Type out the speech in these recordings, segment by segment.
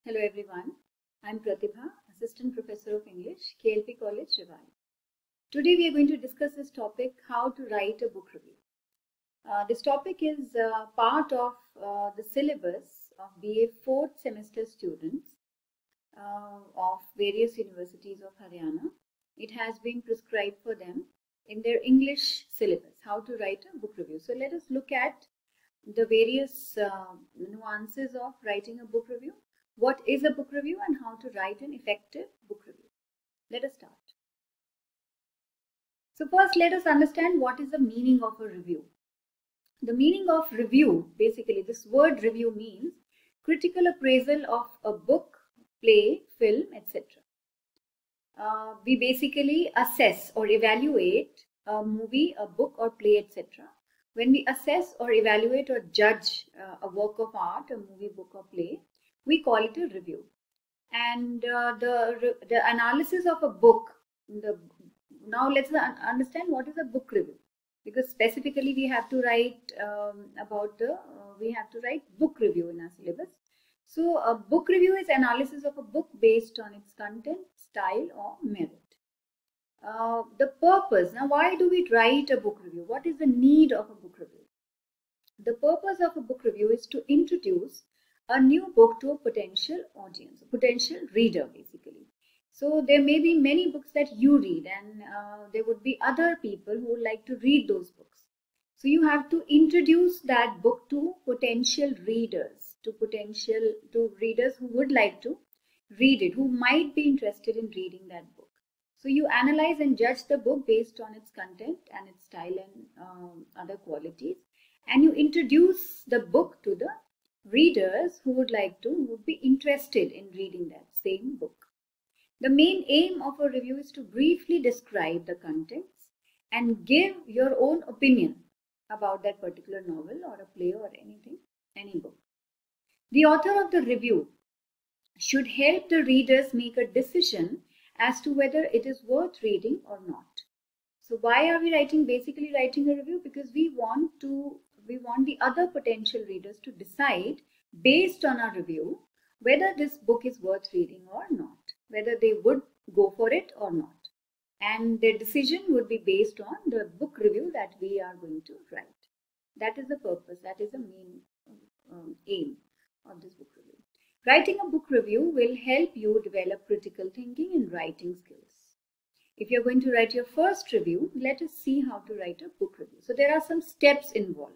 Hello everyone, I'm Pratibha, Assistant Professor of English, KLP College, Rewari. Today we are going to discuss this topic, how to write a book review. This topic is part of the syllabus of BA 4th semester students of various universities of Haryana. It has been prescribed for them in their English syllabus, how to write a book review. So let us look at the various nuances of writing a book review. What is a book review and how to write an effective book review. Let us start. So first let us understand what is the meaning of a review. The meaning of review, basically this word review means critical appraisal of a book, play, film, etc. We basically assess or evaluate a movie, a book or play, etc. When we assess or evaluate or judge a work of art, a movie, book or play, we call it a review. And the analysis of a book, now let's understand what is a book review, because specifically we have to write book review in our syllabus. So a book review is analysis of a book based on its content, style or merit. The purpose, now why do we write a book review? What is the need of a book review? The purpose of a book review is to introduce a new book to a potential audience, a potential reader basically. So there may be many books that you read, and there would be other people who would like to read those books. So you have to introduce that book to potential readers, to readers who would like to read it, who might be interested in reading that book. So you analyze and judge the book based on its content and its style and other qualities, and you introduce the book to the readers who would be interested in reading that same book. The main aim of a review is to briefly describe the contents and give your own opinion about that particular novel or a play or any book. The author of the review should help the readers make a decision as to whether it is worth reading or not. So why are we basically writing a review? Because we want the other potential readers to decide based on our review whether this book is worth reading or not, whether they would go for it or not. And their decision would be based on the book review that we are going to write. That is the purpose, that is the main aim of this book review. Writing a book review will help you develop critical thinking and writing skills. If you're going to write your first review, let us see how to write a book review. So there are some steps involved.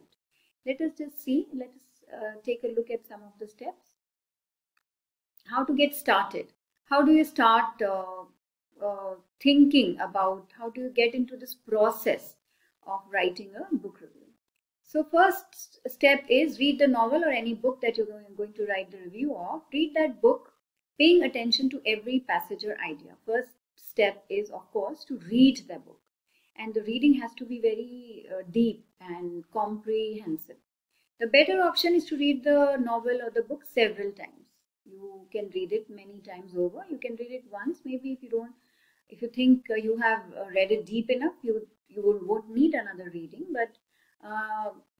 Let us take a look at some of the steps. How to get started. How do you start thinking about how do you get into this process of writing a book review? So first step is read the novel or any book that you're going to write the review of. Read that book, paying attention to every passage or idea. First step is, of course, to read the book, and the reading has to be very deep and comprehensive. The better option is to read the novel or the book several times. You can read it many times over. You can read it once. Maybe if you think you have read it deep enough, you won't need another reading. But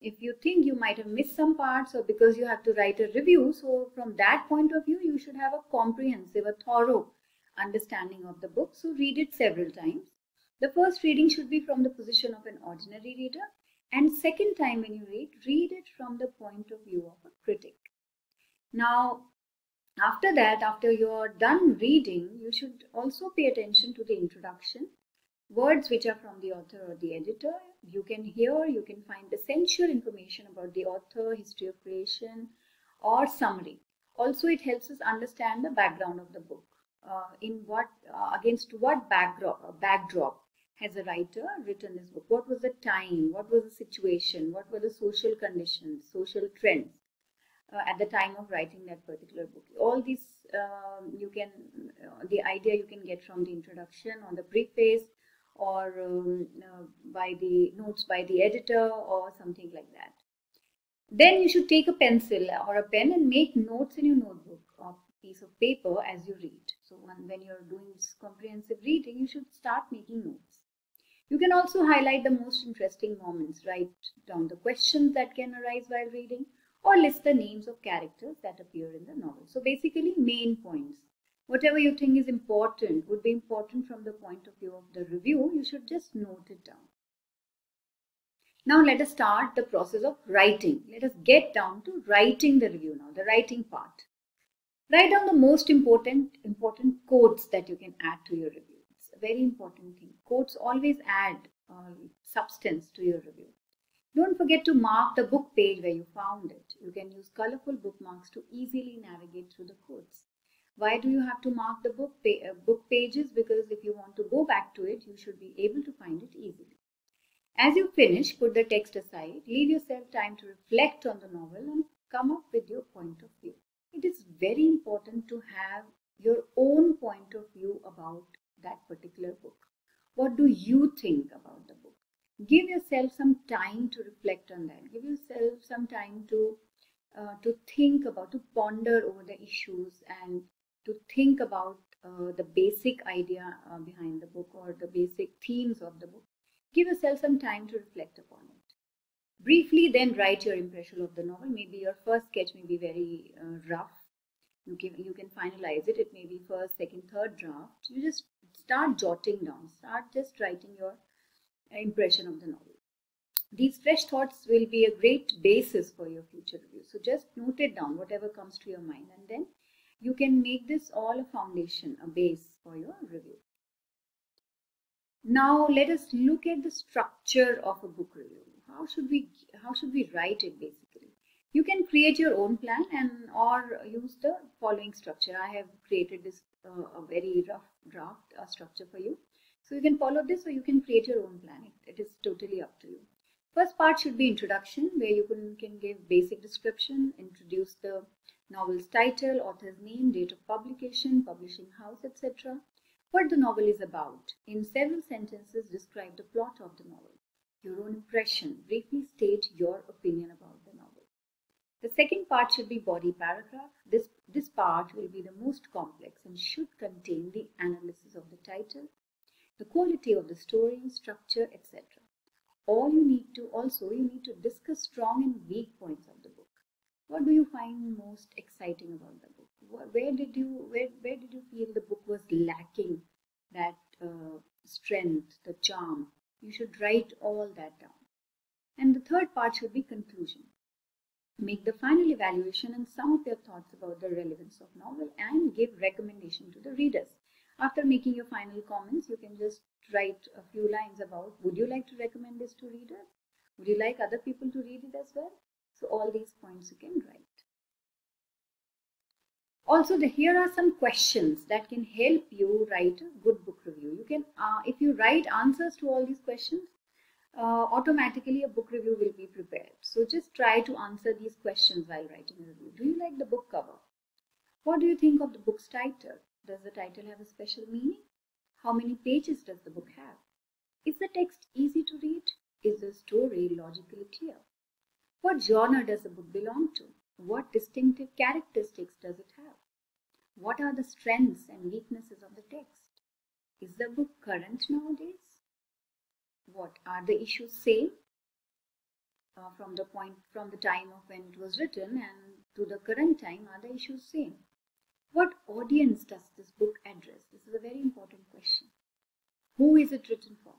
if you think you might have missed some parts, or because you have to write a review, so from that point of view, you should have a comprehensive, a thorough understanding of the book. So read it several times. The first reading should be from the position of an ordinary reader, and second time when you read it from the point of view of a critic. Now, after that, after you're done reading, you should also pay attention to the introduction, words which are from the author or the editor. You can find essential information about the author, history of creation, or summary. Also, it helps us understand the background of the book. Against what backdrop has a writer written this book? What was the time? What was the situation? What were the social conditions, social trends at the time of writing that particular book? All these the idea you can get from the introduction or the preface, or by the notes by the editor or something like that. Then you should take a pencil or a pen and make notes in your notebook or piece of paper as you read. So when you're doing this comprehensive reading, you should start making notes. You can also highlight the most interesting moments, write down the questions that can arise while reading, or list the names of characters that appear in the novel. So basically main points. Whatever you think is important, would be important from the point of view of the review, you should just note it down. Now let us start the process of writing. Let us get down to writing the review now, the writing part. Write down the most important quotes that you can add to your review. It's a very important thing. Quotes always add substance to your review. Don't forget to mark the book page where you found it. You can use colorful bookmarks to easily navigate through the quotes. Why do you have to mark the book pages? Because if you want to go back to it, you should be able to find it easily. As you finish, put the text aside, leave yourself time to reflect on the novel and come up with your point of view. It is very important to have your own point of view about that particular book. What do you think about the book? Give yourself some time to reflect on that. Give yourself some time to think about, to ponder over the issues and to think about the basic idea behind the book or the basic themes of the book. Give yourself some time to reflect upon it. Briefly then write your impression of the novel. Maybe your first sketch may be very rough. You can finalize it. It may be first, second, third draft. You just start jotting down. Start just writing your impression of the novel. These fresh thoughts will be a great basis for your future review. So just note it down, whatever comes to your mind, and then you can make this all a foundation, a base for your review. Now let us look at the structure of a book review. How should we write it basically? You can create your own plan or use the following structure. I have created this a very rough draft structure for you. So you can follow this or you can create your own plan. It is totally up to you. First part should be introduction, where you can give basic description, introduce the novel's title, author's name, date of publication, publishing house, etc. What the novel is about. In several sentences, describe the plot of the novel. Your own impression. Briefly state your opinion about the novel. The second part should be body paragraph. This part will be the most complex and should contain the analysis of the title, the quality of the story, structure, etc. You need to discuss strong and weak points of the book. What do you find most exciting about the book? Where did you feel the book was lacking that strength, the charm? You should write all that down. And the third part should be conclusion. Make the final evaluation and sum up your thoughts about the relevance of novel and give recommendation to the readers. After making your final comments, you can just write a few lines about, would you like to recommend this to readers? Would you like other people to read it as well? So all these points you can write. Also, here are some questions that can help you write a good book review. You can, if you write answers to all these questions, automatically a book review will be prepared. So just try to answer these questions while writing a review. Do you like the book cover? What do you think of the book's title? Does the title have a special meaning? How many pages does the book have? Is the text easy to read? Is the story logically clear? What genre does the book belong to? What distinctive characteristics does it have? What are the strengths and weaknesses of the text? Is the book current nowadays? What are the issues same from the time of when it was written and to the current time? Are the issues same? What audience does this book address? This is a very important question. Who is it written for?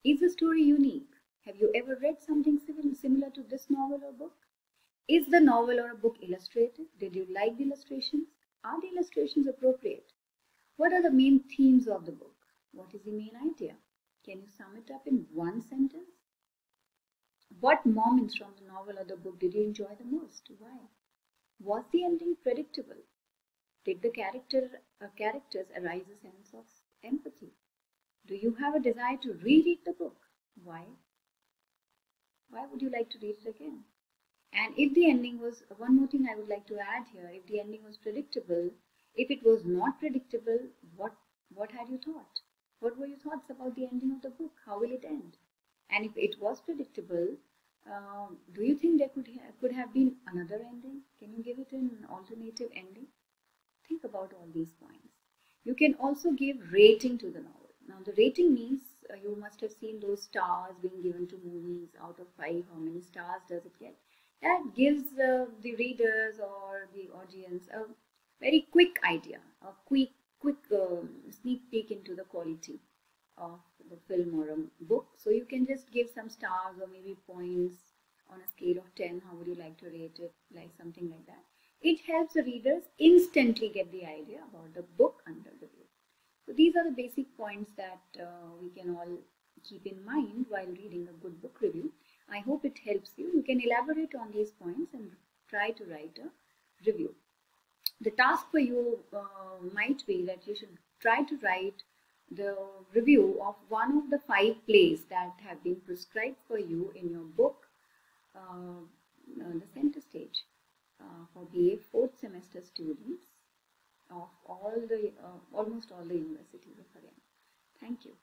Is the story unique? Have you ever read something similar to this novel or book? Is the novel or a book illustrated? Did you like the illustrations? Are the illustrations appropriate? What are the main themes of the book? What is the main idea? Can you sum it up in one sentence? What moments from the novel or the book did you enjoy the most? Why? Was the ending predictable? Did the characters arise a sense of empathy? Do you have a desire to reread the book? Why? Why would you like to read it again? And if the ending was, one more thing I would like to add here, if the ending was predictable, if it was not predictable, what had you thought? What were your thoughts about the ending of the book? How will it end? And if it was predictable, do you think there could have been another ending? Can you give it an alternative ending? Think about all these points. You can also give rating to the novel. Now the rating means you must have seen those stars being given to movies. Out of 5, how many stars does it get? That gives the readers or the audience a very quick idea, a quick sneak peek into the quality of the film or a book. So you can just give some stars or maybe points on a scale of 10. How would you like to rate it? Like something like that. It helps the readers instantly get the idea about the book under review. So these are the basic points that we can all keep in mind while reading a good book review. I hope it helps you. You can elaborate on these points and try to write a review. The task for you might be that you should try to write the review of one of the 5 plays that have been prescribed for you in your book, The Center Stage, for BA 4th semester students of all the almost all the universities of Haryana. Thank you.